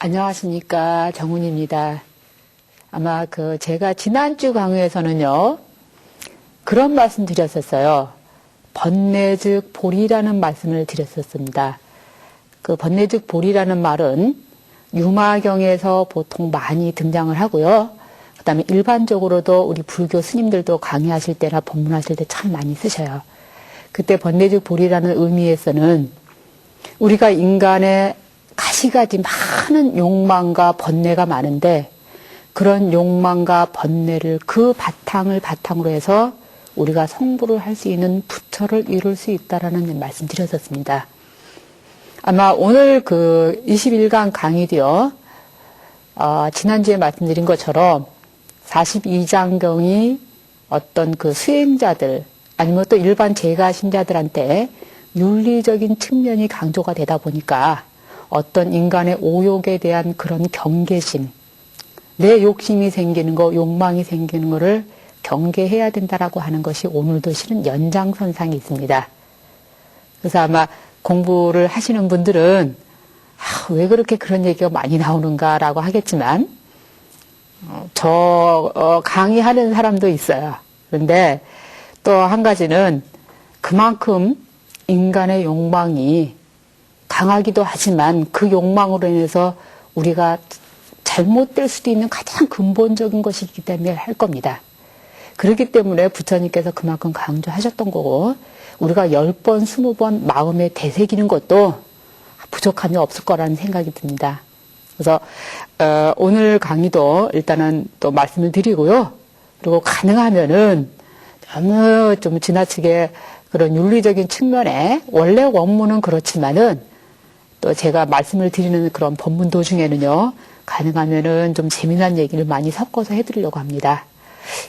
안녕하십니까. 정훈입니다. 아마 제가 지난주 강의에서는요, 그런 말씀 드렸었어요. 번뇌즉 보리라는 말씀을 드렸었습니다. 그 번뇌즉 보리라는 말은 유마경에서 보통 많이 등장을 하고요. 그 다음에 일반적으로도 우리 불교 스님들도 강의하실 때나 법문하실 때 참 많이 쓰셔요. 그때 번뇌즉 보리라는 의미에서는 우리가 인간의 가시가지 많은 욕망과 번뇌가 많은데 그런 욕망과 번뇌를 그 바탕을 바탕으로 해서 우리가 성불을 할 수 있는 부처를 이룰 수 있다라는 말씀 드렸었습니다. 아마 오늘 21강 강의도요, 지난주에 말씀드린 것처럼 42장경이 어떤 수행자들, 아니면 또 일반 재가신자들한테 윤리적인 측면이 강조가 되다 보니까 어떤 인간의 오욕에 대한 그런 경계심, 내 욕심이 생기는 거, 욕망이 생기는 거를 경계해야 된다라고 하는 것이 오늘도 실은 연장선상이 있습니다. 그래서 아마 공부를 하시는 분들은 왜 그렇게 그런 얘기가 많이 나오는가라고 하겠지만 강의하는 사람도 있어요. 그런데 또 한 가지는 그만큼 인간의 욕망이 강하기도 하지만 그 욕망으로 인해서 우리가 잘못될 수도 있는 가장 근본적인 것이기 때문에 할 겁니다. 그렇기 때문에 부처님께서 그만큼 강조하셨던 거고 우리가 10번, 20번 마음에 되새기는 것도 부족함이 없을 거라는 생각이 듭니다. 그래서 오늘 강의도 일단은 또 말씀을 드리고요. 그리고 가능하면은 너무 좀 지나치게 그런 윤리적인 측면에 원래 원문은 그렇지만은 또 제가 말씀을 드리는 그런 법문 도중에는요, 가능하면은 좀 재미난 얘기를 많이 섞어서 해드리려고 합니다.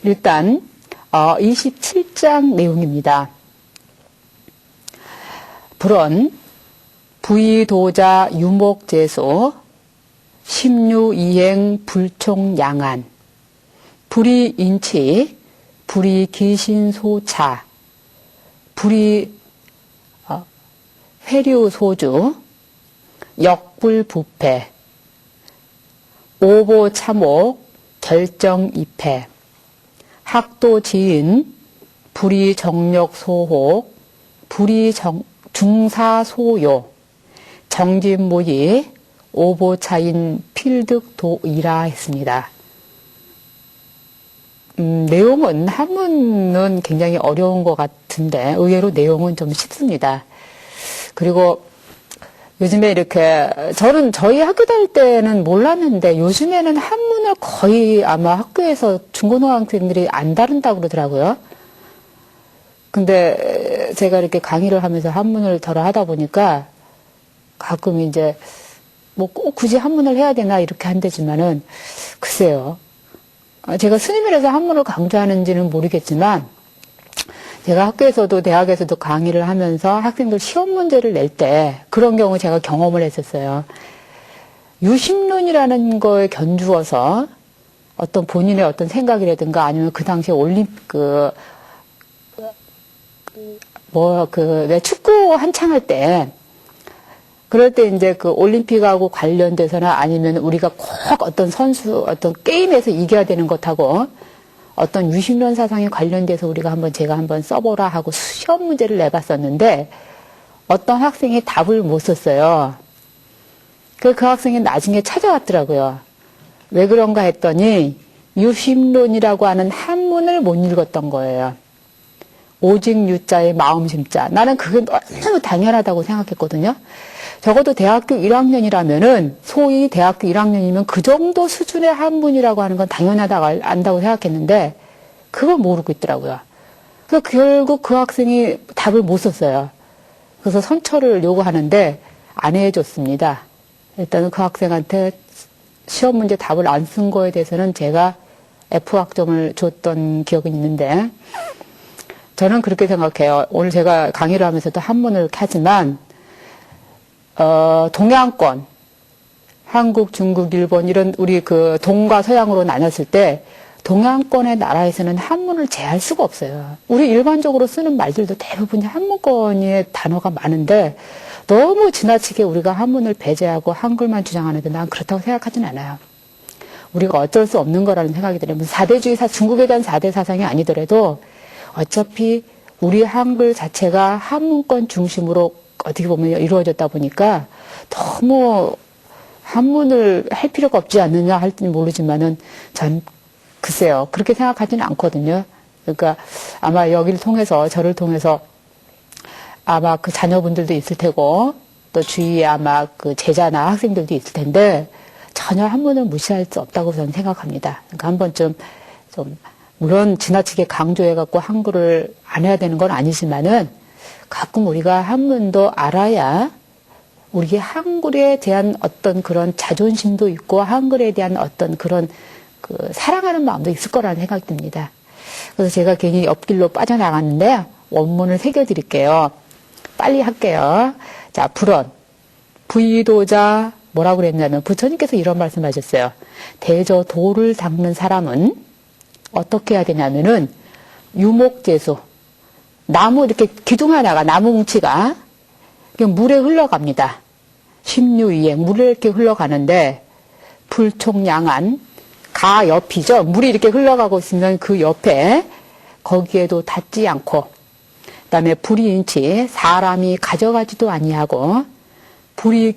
일단 27장 내용입니다. 불언 부의도자 유목제소 십류이행 불총양안 불의인치 불의기신소차 회류소주 역불부패 오보참옥 결정입회 학도지인 불의정력소혹 불의중사소요 정진무이 오보차인 필득도이라 했습니다. 내용은 한문은 굉장히 어려운 것 같은데 의외로 내용은 좀 쉽습니다. 그리고 요즘에 이렇게 저는 저희 학교 다닐 때는 몰랐는데 요즘에는 한문을 거의 아마 학교에서 중고등학생들이 안 다룬다고 그러더라고요. 근데 제가 이렇게 강의를 하면서 한문을 덜어 하다 보니까 가끔 이제 뭐 꼭 굳이 한문을 해야 되나 이렇게 한대지만은 글쎄요. 제가 스님이라서 한문을 강조하는지는 모르겠지만 제가 학교에서도 대학에서도 강의를 하면서 학생들 시험 문제를 낼 때 그런 경우 제가 경험을 했었어요. 유심론이라는 거에 견주어서 어떤 본인의 어떤 생각이라든가 아니면 그 당시에 왜 축구 한창 할 때 그럴 때 이제 올림픽하고 관련돼서나 아니면 우리가 꼭 어떤 어떤 게임에서 이겨야 되는 것하고 어떤 유심론 사상에 관련돼서 제가 한번 써보라 하고 시험 문제를 내봤었는데 어떤 학생이 답을 못 썼어요. 그 학생이 나중에 찾아왔더라고요. 왜 그런가 했더니 유심론이라고 하는 한문을 못 읽었던 거예요. 오직 유자의 마음심자. 나는 그게 너무 당연하다고 생각했거든요. 적어도 대학교 1학년이라면은 소위 대학교 1학년이면 그 정도 수준의 한문이라고 하는 건 당연하다고 안다고 생각했는데 그걸 모르고 있더라고요. 그래서 결국 그 학생이 답을 못 썼어요. 그래서 선처를 요구하는데 안 해줬습니다. 일단은 그 학생한테 시험 문제 답을 안 쓴 거에 대해서는 제가 F학점을 줬던 기억은 있는데 저는 그렇게 생각해요. 오늘 제가 강의를 하면서도 한문을 이렇게 하지만 동양권, 한국, 중국, 일본 이런 우리 동과 서양으로 나눴을 때 동양권의 나라에서는 한문을 제할 수가 없어요. 우리 일반적으로 쓰는 말들도 대부분 한문권의 단어가 많은데 너무 지나치게 우리가 한문을 배제하고 한글만 주장하는데 난 그렇다고 생각하진 않아요. 우리가 어쩔 수 없는 거라는 생각이 들어요. 무슨 4대주의 중국에 대한 4대 사상이 아니더라도 어차피 우리 한글 자체가 한문권 중심으로 어떻게 보면 이루어졌다 보니까 너무 한문을 할 필요가 없지 않느냐 할지는 모르지만은 전 글쎄요. 그렇게 생각하지는 않거든요. 그러니까 아마 여기를 통해서 저를 통해서 아마 그 자녀분들도 있을 테고 또 주위에 아마 그 제자나 학생들도 있을 텐데 전혀 한문을 무시할 수 없다고 저는 생각합니다. 그러니까 한번 좀 물론 지나치게 강조해갖고 한글을 안 해야 되는 건 아니지만은 가끔 우리가 한문도 알아야 우리의 한글에 대한 어떤 그런 자존심도 있고 한글에 대한 어떤 그런 그 사랑하는 마음도 있을 거라는 생각이 듭니다. 그래서 제가 괜히 옆길로 빠져나갔는데 원문을 새겨드릴게요. 빨리 할게요. 자, 불언. 부의도자 뭐라고 그랬냐면 부처님께서 이런 말씀하셨어요. 대저 돌을 닦는 사람은 어떻게 해야 되냐면은 유목재수. 나무 이렇게 기둥 하나가 나무 뭉치가 물에 흘러갑니다. 심유이행 물에 이렇게 흘러가는데 불총량한 가 옆이죠. 물이 이렇게 흘러가고 있으면 그 옆에 거기에도 닿지 않고 그다음에 불이인치 사람이 가져가지도 아니하고 불이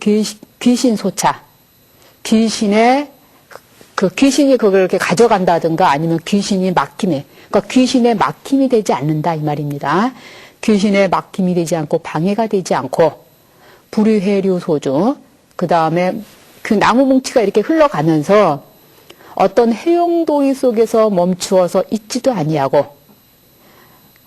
귀신 소차 귀신의 그 귀신이 그걸 이렇게 가져간다든가 아니면 귀신이 막힘에 그러니까 귀신의 막힘이 되지 않는다 이 말입니다. 귀신의 막힘이 되지 않고 방해가 되지 않고 불의해류 소주 그 다음에 그 나무 뭉치가 이렇게 흘러가면서 어떤 해용도의 속에서 멈추어서 있지도 아니하고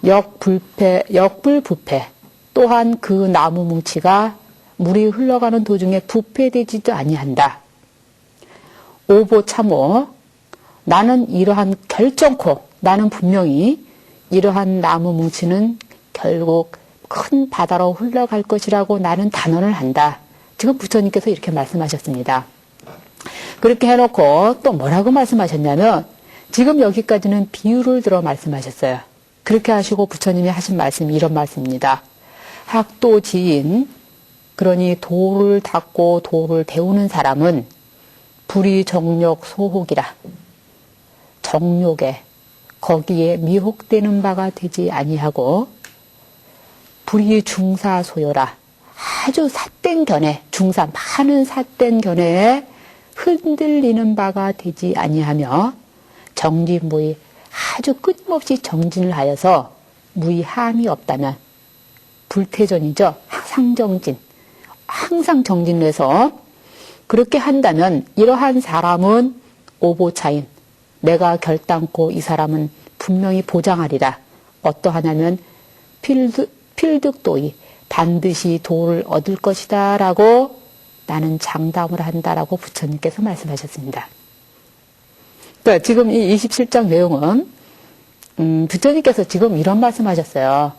역불부패 또한 그 나무 뭉치가 물이 흘러가는 도중에 부패되지도 아니한다. 오보참오 나는 이러한 결정코 나는 분명히 이러한 나무 뭉치는 결국 큰 바다로 흘러갈 것이라고 나는 단언을 한다. 지금 부처님께서 이렇게 말씀하셨습니다. 그렇게 해놓고 또 뭐라고 말씀하셨냐면 지금 여기까지는 비유를 들어 말씀하셨어요. 그렇게 하시고 부처님이 하신 말씀이 이런 말씀입니다. 학도지인 그러니 도를 닦고 도를 배우는 사람은 불이 정욕 소혹이라 정욕에 거기에 미혹되는 바가 되지 아니하고 불이 중사 소요라 아주 삿된 견해 중사 많은 삿된 견해에 흔들리는 바가 되지 아니하며 정진무의 아주 끊임없이 정진을 하여서 무의함이 없다면 불태전이죠. 상정진 항상 정진을 해서 그렇게 한다면 이러한 사람은 오보차인 내가 결단코 이 사람은 분명히 보장하리라. 어떠하냐면 필득도의 반드시 도를 얻을 것이다 라고 나는 장담을 한다라고 부처님께서 말씀하셨습니다. 그러니까 지금 이 27장 내용은 부처님께서 지금 이런 말씀하셨어요.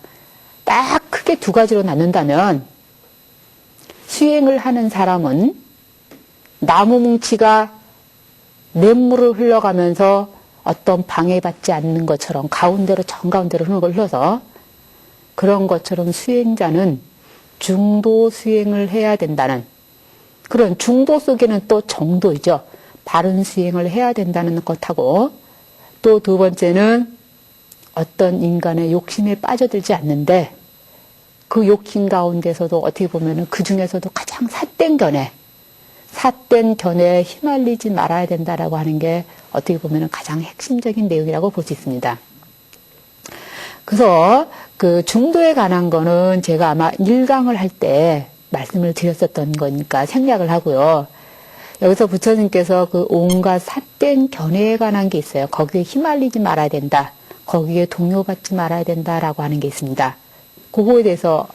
딱 크게 두 가지로 나눈다면 수행을 하는 사람은 나무 뭉치가 냇물을 흘러가면서 어떤 방해받지 않는 것처럼 가운데로 정가운데로 흘러서 그런 것처럼 수행자는 중도 수행을 해야 된다는 그런 중도 속에는 또 정도이죠. 바른 수행을 해야 된다는 것하고 또 두 번째는 어떤 인간의 욕심에 빠져들지 않는데 그 욕심 가운데서도 어떻게 보면은 그 중에서도 가장 삿된 견해에 휘말리지 말아야 된다라고 하는 게 어떻게 보면은 가장 핵심적인 내용이라고 볼 수 있습니다. 그래서 그 중도에 관한 거는 제가 아마 1강을 할 때 말씀을 드렸었던 거니까 생략을 하고요. 여기서 부처님께서 그 온갖 삿된 견해에 관한 게 있어요. 거기에 휘말리지 말아야 된다. 거기에 동요받지 말아야 된다라고 하는 게 있습니다. 그거에 대해서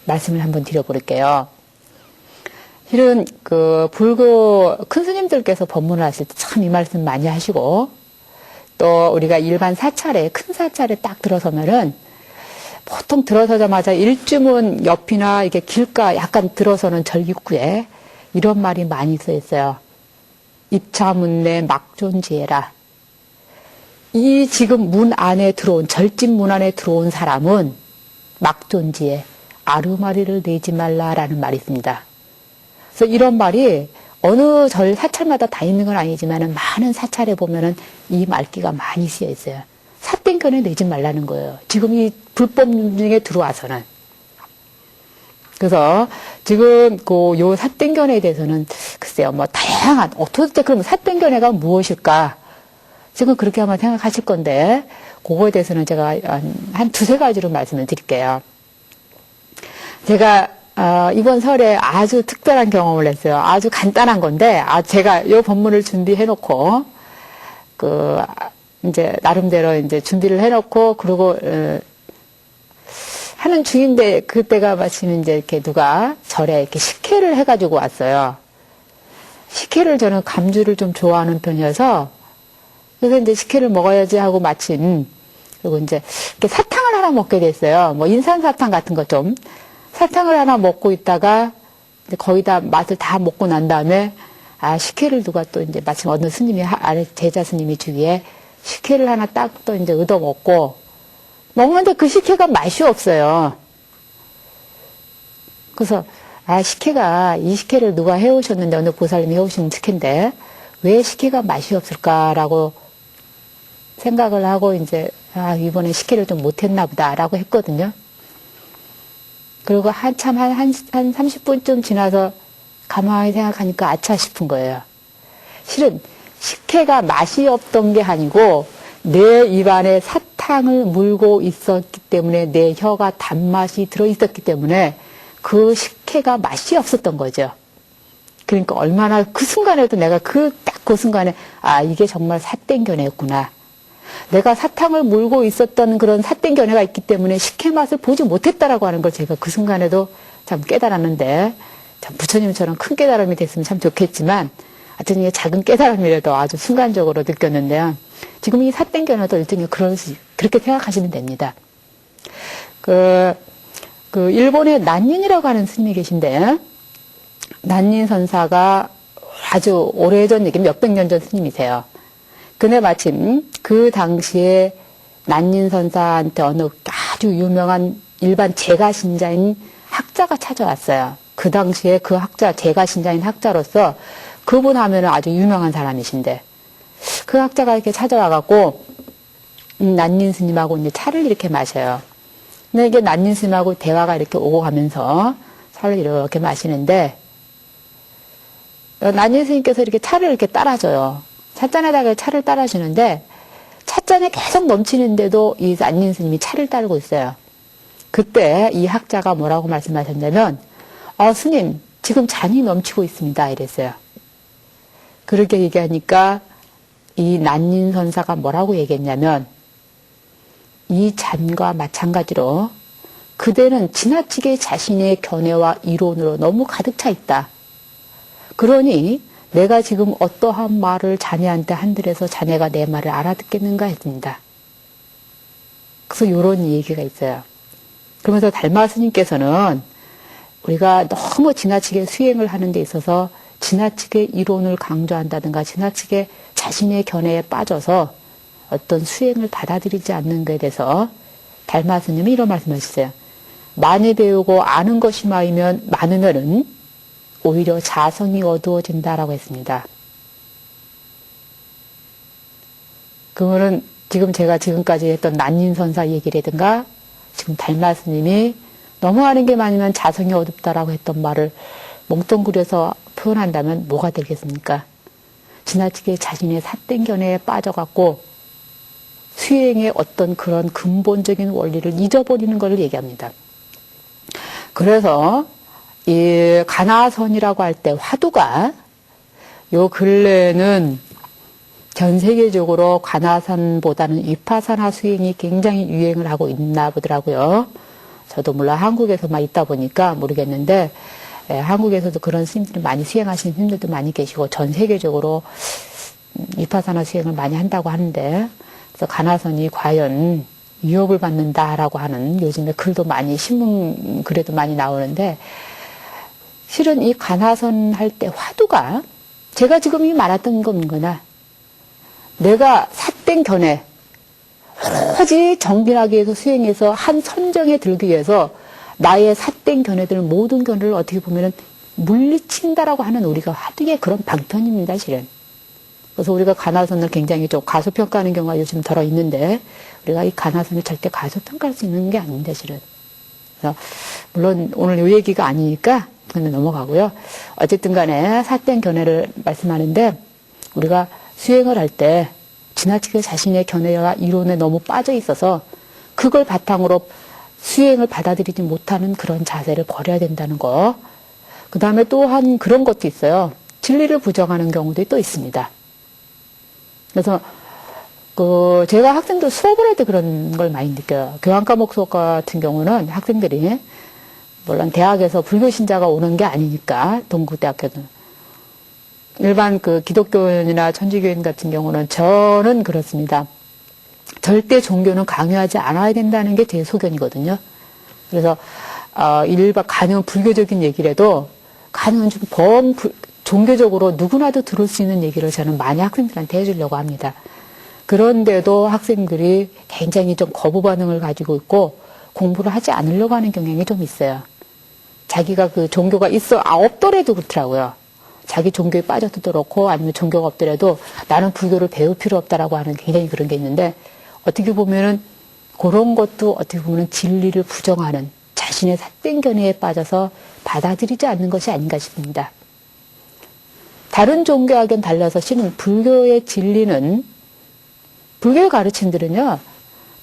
말씀을 한번 드려볼게요. 실은 그 불교 큰 스님들께서 법문을 하실 때 참 이 말씀 많이 하시고 또 우리가 일반 사찰에 큰 사찰에 딱 들어서면은 보통 들어서자마자 일주문 옆이나 이게 길가 약간 들어서는 절기구에 이런 말이 많이 써 있어요. 입차문내 막존지해라. 이 지금 문 안에 들어온 절집 문 안에 들어온 사람은 막존지에 아르마리를 내지 말라라는 말이 있습니다. 그래서 이런 말이 어느 절 사찰마다 다 있는 건 아니지만 많은 사찰에 보면은 이 말귀가 많이 쓰여 있어요. 삿된 견해 내지 말라는 거예요. 지금 이 불법 중에 들어와서는. 그래서 지금 요 삿된 견해에 대해서는 글쎄요, 뭐 다양한 도대체 그럼 삿된 견해가 무엇일까? 지금 그렇게 아마 생각하실 건데 그거에 대해서는 제가 한 두세 가지로 말씀을 드릴게요. 제가 이번 설에 아주 특별한 경험을 했어요. 아주 간단한 건데, 제가 이 본문을 준비해 놓고, 이제, 나름대로 이제 준비를 해 놓고, 그리고, 하는 중인데, 그때가 마침 이제 이렇게 누가 절에 이렇게 식혜를 해가지고 왔어요. 식혜를 저는 감주를 좀 좋아하는 편이어서, 그래서 이제 식혜를 먹어야지 하고 마침, 그리고 이제 이렇게 사탕을 하나 먹게 됐어요. 뭐 인삼사탕 같은 거 좀. 사탕을 하나 먹고 있다가 이제 거의 다 맛을 다 먹고 난 다음에 식혜를 누가 또 이제 마침 어느 스님이 아래 제자 스님이 주위에 식혜를 하나 딱 또 이제 얻어 먹는데 그 식혜가 맛이 없어요. 그래서 식혜가 이 식혜를 누가 해오셨는데 어느 보살님이 해오신 식혜인데 왜 식혜가 맛이 없을까라고 생각을 하고 이제 이번에 식혜를 좀 못했나 보다라고 했거든요. 그리고 한참 한 30분쯤 지나서 가만히 생각하니까 아차 싶은 거예요. 실은 식혜가 맛이 없던 게 아니고 내 입안에 사탕을 물고 있었기 때문에 내 혀가 단맛이 들어있었기 때문에 그 식혜가 맛이 없었던 거죠. 그러니까 얼마나 그 순간에도 내가 딱 그 순간에 이게 정말 삿된 견해였구나. 내가 사탕을 물고 있었던 그런 삿된 견해가 있기 때문에 식혜 맛을 보지 못했다라고 하는 걸 제가 그 순간에도 참 깨달았는데, 참 부처님처럼 큰 깨달음이 됐으면 참 좋겠지만, 하여튼 이게 작은 깨달음이라도 아주 순간적으로 느꼈는데요. 지금 이 삿된 견해도 일종의 그렇게 생각하시면 됩니다. 일본의 난닌이라고 하는 스님이 계신데, 난닌 선사가 아주 오래전 얘기, 몇백 년 전 스님이세요. 근데 마침 그 당시에 난닌 선사한테 어느 아주 유명한 일반 제가신자인 학자가 찾아왔어요. 그 당시에 그 학자, 제가신자인 학자로서 그분 하면은 아주 유명한 사람이신데 그 학자가 이렇게 찾아와갖고 난닌 스님하고 이제 차를 이렇게 마셔요. 근데 이게 난닌 스님하고 대화가 이렇게 오고 가면서 차를 이렇게 마시는데 난닌 스님께서 이렇게 차를 이렇게 따라줘요. 찻잔에다가 차를 따라주는데 찻잔에 계속 넘치는데도 이 난닌 스님이 차를 따르고 있어요. 그때 이 학자가 뭐라고 말씀하셨냐면 스님 지금 잔이 넘치고 있습니다 이랬어요. 그렇게 얘기하니까 이 난닌 선사가 뭐라고 얘기했냐면 이 잔과 마찬가지로 그대는 지나치게 자신의 견해와 이론으로 너무 가득 차 있다. 그러니 내가 지금 어떠한 말을 자네한테 한들에서 자네가 내 말을 알아듣겠는가 했습니다. 그래서 이런 얘기가 있어요. 그러면서 달마 스님께서는 우리가 너무 지나치게 수행을 하는 데 있어서 지나치게 이론을 강조한다든가 지나치게 자신의 견해에 빠져서 어떤 수행을 받아들이지 않는 것에 대해서 달마 스님이 이런 말씀하셨어요. 많이 배우고 아는 것이 많으면은 오히려 자성이 어두워진다라고 했습니다. 그거는 지금 제가 지금까지 했던 난닌 선사 얘기라든가 지금 달마 스님이 너무 아는 게 많으면 자성이 어둡다라고 했던 말을 몽뚱그려서 표현한다면 뭐가 되겠습니까? 지나치게 자신의 삿된 견해에 빠져갖고 수행의 어떤 그런 근본적인 원리를 잊어버리는 걸 얘기합니다. 그래서 이 가나선이라고 할 때 화두가 요 근래는 전 세계적으로 가나선보다는 위파사나 수행이 굉장히 유행을 하고 있나 보더라고요. 저도 물론 한국에서만 있다 보니까 모르겠는데 한국에서도 그런 스님들이 많이 수행하시는 스님들도 많이 계시고 전 세계적으로 위파사나 수행을 많이 한다고 하는데 그래서 가나선이 과연 위협을 받는다라고 하는 요즘에 글도 많이 신문 글에도 많이 나오는데 실은 이 가나선 할 때 화두가 제가 지금 이 말했던 겁니다. 내가 삿된 견해 오로지 정진하기 위해서 수행해서 한 선정에 들기 위해서 나의 삿된 견해들, 모든 견해를 어떻게 보면은 물리친다라고 하는 우리가 하도의 그런 방편입니다, 실은. 그래서 우리가 가나선을 굉장히 좀 가소평가하는 경우가 요즘 덜어 있는데, 우리가 이 가나선을 절대 가소평가할 수 있는 게 아닙니다, 실은. 그래서, 물론 오늘 요 얘기가 아니니까, 그냥 넘어가고요. 어쨌든 간에 삿된 견해를 말씀하는데, 우리가 수행을 할 때, 지나치게 자신의 견해와 이론에 너무 빠져 있어서, 그걸 바탕으로 수행을 받아들이지 못하는 그런 자세를 버려야 된다는 거. 그 다음에 또한 그런 것도 있어요. 진리를 부정하는 경우도 또 있습니다. 그래서 제가 학생들 수업을 할 때 그런 걸 많이 느껴요. 교환과목 수업 같은 경우는 학생들이 물론 대학에서 불교 신자가 오는 게 아니니까 동국대학교는 일반 기독교인이나 천주교인 같은 경우는 저는 그렇습니다. 절대 종교는 강요하지 않아야 된다는 게 제 소견이거든요. 그래서 일반 가능 불교적인 얘기라도 가능은 좀 종교적으로 누구나도 들을 수 있는 얘기를 저는 많이 학생들한테 해주려고 합니다. 그런데도 학생들이 굉장히 좀 거부 반응을 가지고 있고 공부를 하지 않으려고 하는 경향이 좀 있어요. 자기가 종교가 없더라도 그렇더라고요. 자기 종교에 빠져도 그렇고 아니면 종교가 없더라도 나는 불교를 배울 필요 없다라고 하는 굉장히 그런 게 있는데 어떻게 보면은 그런 것도 어떻게 보면은 진리를 부정하는 자신의 삿된 견해에 빠져서 받아들이지 않는 것이 아닌가 싶습니다. 다른 종교하고는 달라서 실은 불교의 진리는 불교의 가르침들은요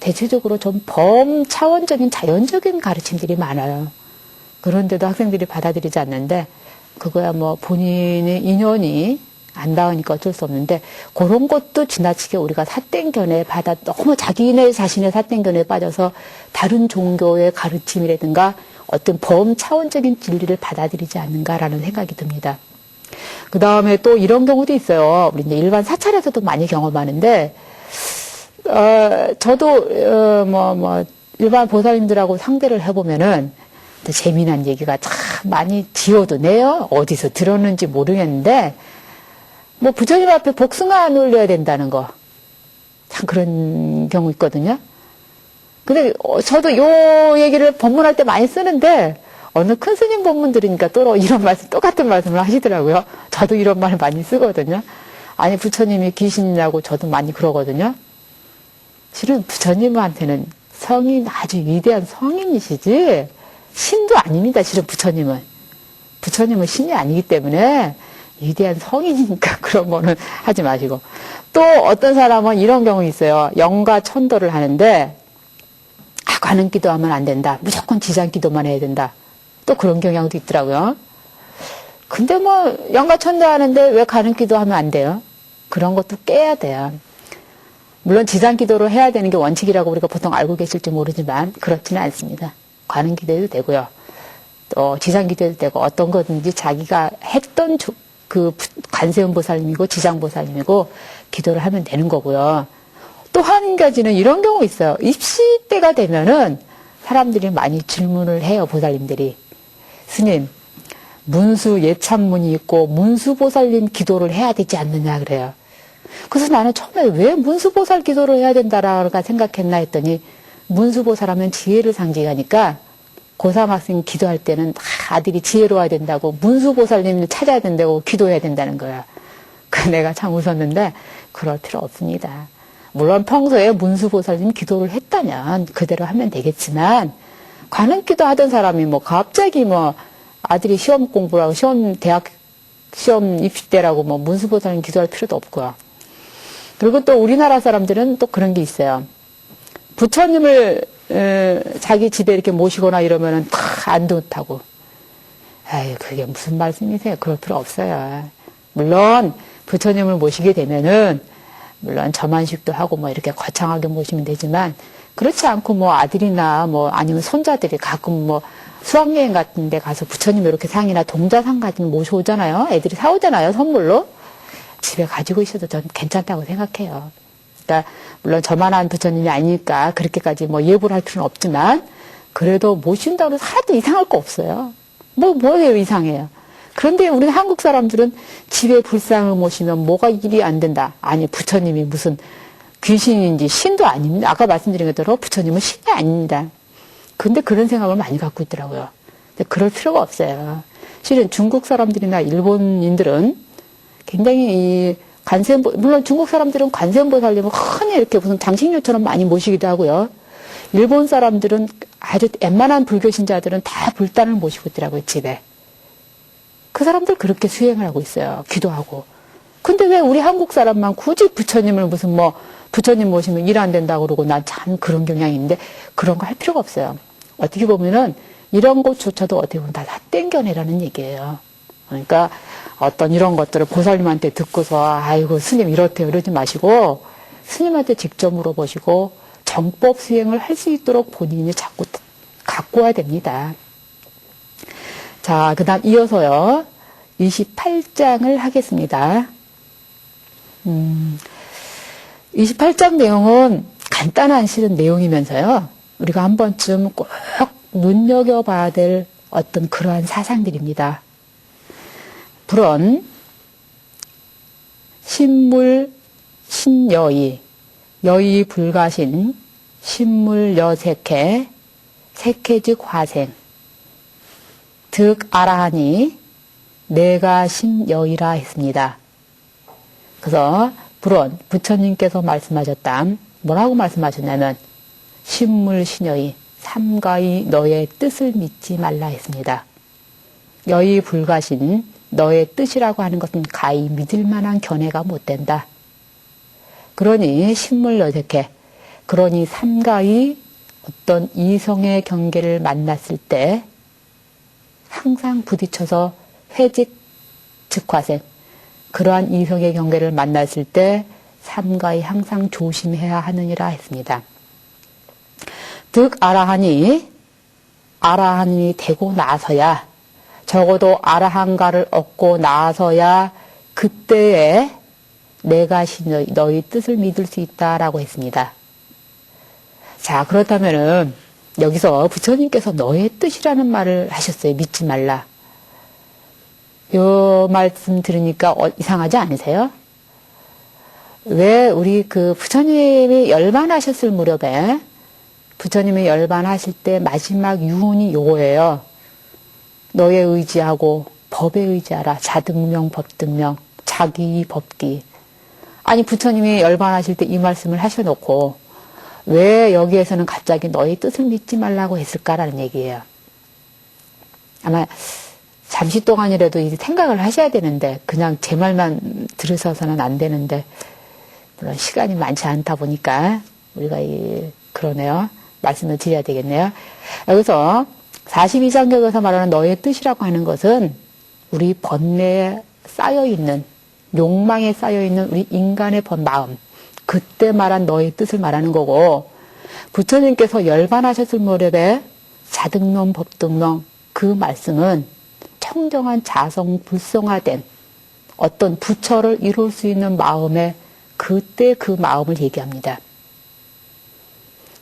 대체적으로 좀 범차원적인 자연적인 가르침들이 많아요. 그런데도 학생들이 받아들이지 않는데 그거야 뭐 본인의 인연이 안 닿으니까 어쩔 수 없는데 그런 것도 지나치게 우리가 삿된 견해에 너무 자기네 자신의 삿된 견해에 빠져서 다른 종교의 가르침이라든가 어떤 범차원적인 진리를 받아들이지 않는가라는 생각이 듭니다. 그 다음에 또 이런 경우도 있어요. 우리 이제 일반 사찰에서도 많이 경험하는데 저도 일반 보살님들하고 상대를 해보면은 재미난 얘기가 참 많이 지어도네요. 어디서 들었는지 모르겠는데 뭐 부처님 앞에 복숭아 안 올려야 된다는 거 참 그런 경우 있거든요. 근데 저도 요 얘기를 법문할 때 많이 쓰는데 어느 큰 스님 법문 들으니까 또 이런 말씀 똑같은 말씀을 하시더라고요. 저도 이런 말 많이 쓰거든요. 아니 부처님이 귀신이라고 저도 많이 그러거든요. 실은 부처님한테는 아주 위대한 성인이시지 신도 아닙니다. 실은 부처님은 신이 아니기 때문에 위대한 성인이니까 그런 거는 하지 마시고. 또 어떤 사람은 이런 경우 있어요. 영가 천도를 하는데 관음 기도하면 안 된다. 무조건 지장 기도만 해야 된다. 또 그런 경향도 있더라고요. 근데 뭐 영가 천도 하는데 왜 관음 기도하면 안 돼요? 그런 것도 깨야 돼요. 물론 지장 기도를 해야 되는 게 원칙이라고 우리가 보통 알고 계실지 모르지만 그렇지는 않습니다. 관음 기도해도 되고요. 또 지장 기도해도 되고 어떤 거든지 자기가 했던 관세음 보살님이고 지장 보살님이고 기도를 하면 되는 거고요. 또 한 가지는 이런 경우 있어요. 입시 때가 되면은 사람들이 많이 질문을 해요. 보살님들이. 스님, 문수 예참문이 있고 문수보살님 기도를 해야 되지 않느냐 그래요. 그래서 나는 처음에 왜 문수보살 기도를 해야 된다라고 생각했나 했더니 문수보살하면 지혜를 상징하니까 고3 학생 기도할 때는 아들이 지혜로워야 된다고 문수보살님을 찾아야 된다고 기도해야 된다는 거야. 내가 참 웃었는데 그럴 필요 없습니다. 물론 평소에 문수보살님 기도를 했다면 그대로 하면 되겠지만 관음기도 하던 사람이 갑자기 아들이 시험 공부라고 대학 시험 입시 때라고 문수보살님 기도할 필요도 없고요. 그리고 또 우리나라 사람들은 또 그런 게 있어요. 부처님을 자기 집에 이렇게 모시거나 이러면은 다 안 좋다고. 아유, 그게 무슨 말씀이세요? 그럴 필요 없어요. 물론 부처님을 모시게 되면은 물론 점안식도 하고 이렇게 거창하게 모시면 되지만 그렇지 않고 아들이나 아니면 손자들이 가끔 수학여행 같은 데 가서 부처님 이렇게 상이나 동자상 같은 거 모셔오잖아요. 애들이 사오잖아요. 선물로. 집에 가지고 있어도 전 괜찮다고 생각해요. 그러니까 물론 저만한 부처님이 아니니까 그렇게까지 예불 할 필요는 없지만 그래도 모신다고 해서 하나도 이상할 거 없어요. 뭐예요 이상해요. 그런데 우리 한국 사람들은 집에 불상을 모시면 뭐가 일이 안 된다. 아니 부처님이 무슨 귀신인지 신도 아닙니다. 아까 말씀드린 것대로 부처님은 신이 아닙니다. 근데 그런 생각을 많이 갖고 있더라고요. 근데 그럴 필요가 없어요. 실은 중국 사람들이나 일본인들은 굉장히 이 관세음보, 물론 중국 사람들은 관세음보살님을 흔히 이렇게 무슨 장식료처럼 많이 모시기도 하고요. 일본 사람들은 아주 웬만한 불교 신자들은 다 불단을 모시고 있더라고요, 집에. 그 사람들 그렇게 수행을 하고 있어요. 기도하고. 근데 왜 우리 한국 사람만 굳이 부처님을 무슨 뭐 부처님 모시면 일 안 된다고 그러고 난 참 그런 경향이 있는데 그런 거 할 필요가 없어요. 어떻게 보면은 이런 것조차도 어떻게 보면 다 땡겨내라는 얘기예요. 그러니까 어떤 이런 것들을 보살님한테 듣고서 아이고 스님 이렇대요 이러지 마시고 스님한테 직접 물어보시고 정법 수행을 할 수 있도록 본인이 자꾸 갖고 와야 됩니다. 자, 그 다음 이어서요. 28장을 하겠습니다. 28장 내용은 간단한 실은 내용이면서요. 우리가 한 번쯤 꼭 눈여겨봐야 될 어떤 그러한 사상들입니다. 불언, 신물, 신여의, 여의 불가신, 신물 여색해, 색해즉 화생, 득 아라하니 내가 신여의라 했습니다. 그래서 불언, 부처님께서 말씀하셨다. 뭐라고 말씀하셨냐면 신물 신여의, 삼가의 너의 뜻을 믿지 말라 했습니다. 여의 불가신, 너의 뜻이라고 하는 것은 가히 믿을 만한 견해가 못 된다. 그러니 신물 여색해, 그러니 삼가의 어떤 이성의 경계를 만났을 때 항상 부딪혀서 회직 즉화생, 그러한 이성의 경계를 만났을 때 삼가히 항상 조심해야 하느니라 했습니다. 득 아라하니, 아라한이 되고 나서야, 적어도 아라한가를 얻고 나서야 그때에 내가 신의 너희 뜻을 믿을 수 있다라고 했습니다. 자, 그렇다면은 여기서 부처님께서 너의 뜻이라는 말을 하셨어요. 믿지 말라. 요 말씀 들으니까 이상하지 않으세요? 왜 우리 그 부처님이 열반하셨을 무렵에 부처님이 열반하실 때 마지막 유언이 요거예요. 너의 의지하고 법에 의지하라. 자등명, 법등명, 자기 법기. 아니 부처님이 열반하실 때 이 말씀을 하셔놓고 왜 여기에서는 갑자기 너의 뜻을 믿지 말라고 했을까라는 얘기예요. 아마 잠시 동안이라도 이제 생각을 하셔야 되는데 그냥 제 말만 들으셔서는 안 되는데 물론 시간이 많지 않다 보니까 우리가 그러네요. 말씀을 드려야 되겠네요. 여기서 42장경에서 말하는 너의 뜻이라고 하는 것은 우리 번뇌에 쌓여있는 욕망에 쌓여있는 우리 인간의 마음, 그때 말한 너의 뜻을 말하는 거고 부처님께서 열반하셨을 무렵에 자등론 법등론 그 말씀은 청정한 자성 불성화된 어떤 부처를 이룰 수 있는 마음에 그때 그 마음을 얘기합니다.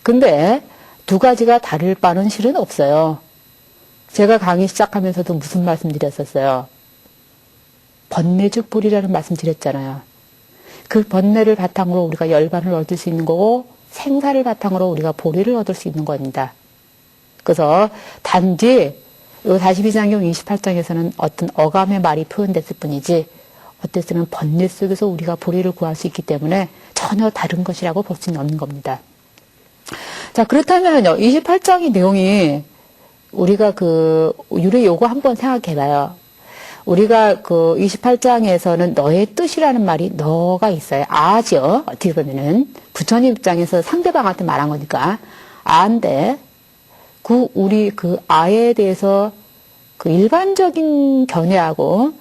근데 두 가지가 다를 바는 실은 없어요. 제가 강의 시작하면서도 무슨 말씀 드렸었어요? 번뇌즉 보리라는 말씀 드렸잖아요. 그 번뇌를 바탕으로 우리가 열반을 얻을 수 있는 거고 생사를 바탕으로 우리가 보리를 얻을 수 있는 겁니다. 그래서 단지 이 42장경 28장에서는 어떤 어감의 말이 표현됐을 뿐이지 어땠으면 번뇌 속에서 우리가 보리를 구할 수 있기 때문에 전혀 다른 것이라고 볼 수는 없는 겁니다. 자, 그렇다면요. 28장의 내용이 우리가 유리 요거 한번 생각해봐요. 우리가 28장에서는 너의 뜻이라는 말이 너가 있어요. 아죠. 어떻게 보면은 부처님 입장에서 상대방한테 말한 거니까 아인데 우리 아에 대해서 일반적인 견해하고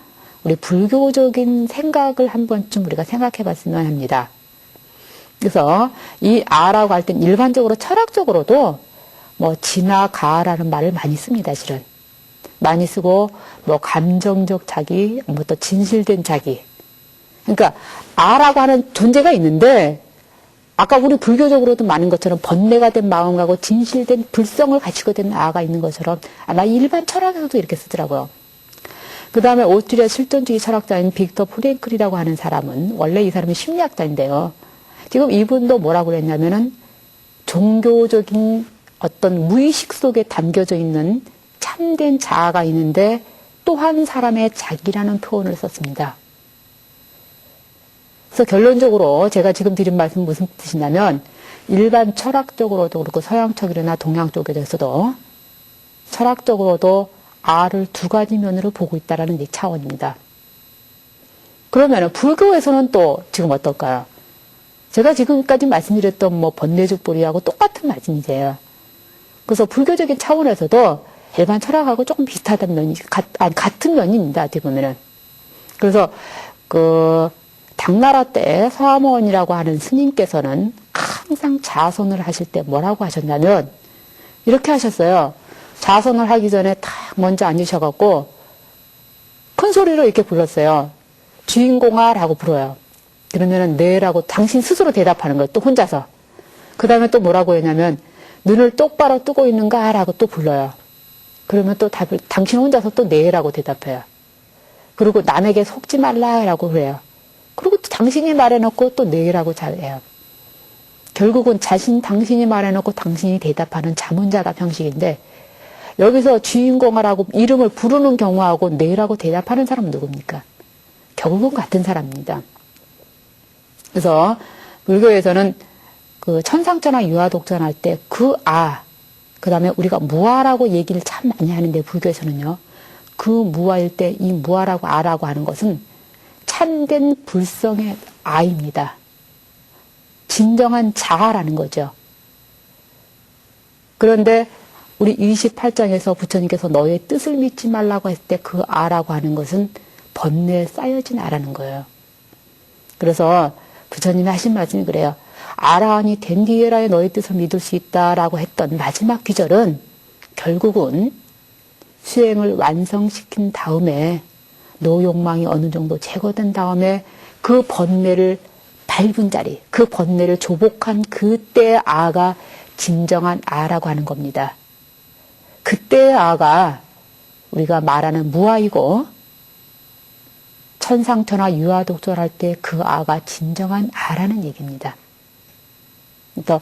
우리 불교적인 생각을 한 번쯤 우리가 생각해 봤으면 합니다. 그래서 이 아라고 할 땐 일반적으로 철학적으로도 지나 가라는 말을 많이 씁니다, 실은. 많이 쓰고, 감정적 자기, 또 진실된 자기. 그러니까, 아라고 하는 존재가 있는데, 아까 우리 불교적으로도 많은 것처럼 번뇌가 된 마음하고 진실된 불성을 가지고 된 아가 있는 것처럼 아마 일반 철학에서도 이렇게 쓰더라고요. 그 다음에 오스트리아 실존주의 철학자인 빅터 프랭클이라고 하는 사람은, 원래 이 사람이 심리학자인데요. 지금 이분도 뭐라고 그랬냐면은, 종교적인 어떤 무의식 속에 담겨져 있는 참된 자아가 있는데 또 한 사람의 자기라는 표현을 썼습니다. 그래서 결론적으로 제가 지금 드린 말씀은 무슨 뜻이냐면 일반 철학적으로도 그렇고 서양 쪽이나 동양 쪽에서도 철학적으로도 아를 두 가지 면으로 보고 있다는 이 차원입니다. 그러면 불교에서는 또 지금 어떨까요? 제가 지금까지 말씀드렸던 번뇌죽보리하고 똑같은 말씀이세요. 그래서 불교적인 차원에서도 일반 철학하고 조금 비슷하다는 면이, 같은 면입니다. 어떻게 보면은. 그래서 당나라 때 서화모원이라고 하는 스님께서는 항상 자선을 하실 때 뭐라고 하셨냐면 이렇게 하셨어요. 자선을 하기 전에 딱 먼저 앉으셔갖고 큰 소리로 이렇게 불렀어요. 주인공아 라고 불어요. 그러면은 네라고 당신 스스로 대답하는 거예요. 또 혼자서. 그 다음에 또 뭐라고 했냐면 눈을 똑바로 뜨고 있는가 라고 또 불러요. 그러면 또 답을 당신 혼자서 또 네라고 대답해요. 그리고 남에게 속지 말라라고 그래요. 그리고 또 당신이 말해놓고 또 네라고 잘해요. 결국은 당신이 말해놓고 당신이 대답하는 자문자답 형식인데 여기서 주인공이라고 이름을 부르는 경우하고 네라고 대답하는 사람은 누굽니까? 결국은 같은 사람입니다. 그래서 불교에서는 천상천하 유아독존할 때 그 다음에 우리가 무아라고 얘기를 참 많이 하는데 불교에서는요. 그 무아일 때 이 무아라고 아라고 하는 것은 참된 불성의 아입니다. 진정한 자아라는 거죠. 그런데 우리 28장에서 부처님께서 너의 뜻을 믿지 말라고 했을 때 그 아라고 하는 것은 번뇌에 쌓여진 아라는 거예요. 그래서 부처님이 하신 말씀이 그래요. 아라한이 된 뒤에라야 너의 뜻을 믿을 수 있다라고 했던 마지막 귀절은 결국은 수행을 완성시킨 다음에 노욕망이 어느 정도 제거된 다음에 그 번뇌를 밟은 자리, 그 번뇌를 조복한 그때의 아가 진정한 아라고 하는 겁니다. 그때의 아가 우리가 말하는 무아이고 천상천하 유아독존할 때 그 아가 진정한 아라는 얘기입니다. 그래서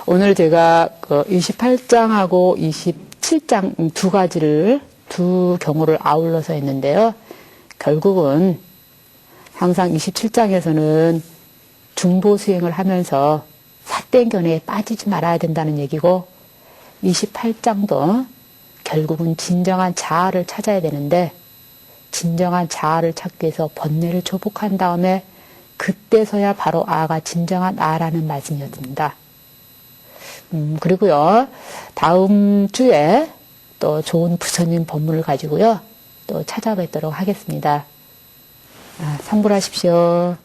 오늘 제가 28장하고 27장 두 가지를 두 경우를 아울러서 했는데요. 결국은 항상 27장에서는 중보 수행을 하면서 삿대견에 빠지지 말아야 된다는 얘기고 28장도 결국은 진정한 자아를 찾아야 되는데 진정한 자아를 찾기 위해서 번뇌를 조복한 다음에 그때서야 바로 아가 진정한 아라는 말씀이었습니다. 그리고요, 다음 주에 또 좋은 부처님 법문을 가지고요, 또 찾아뵙도록 하겠습니다. 성불하십시오.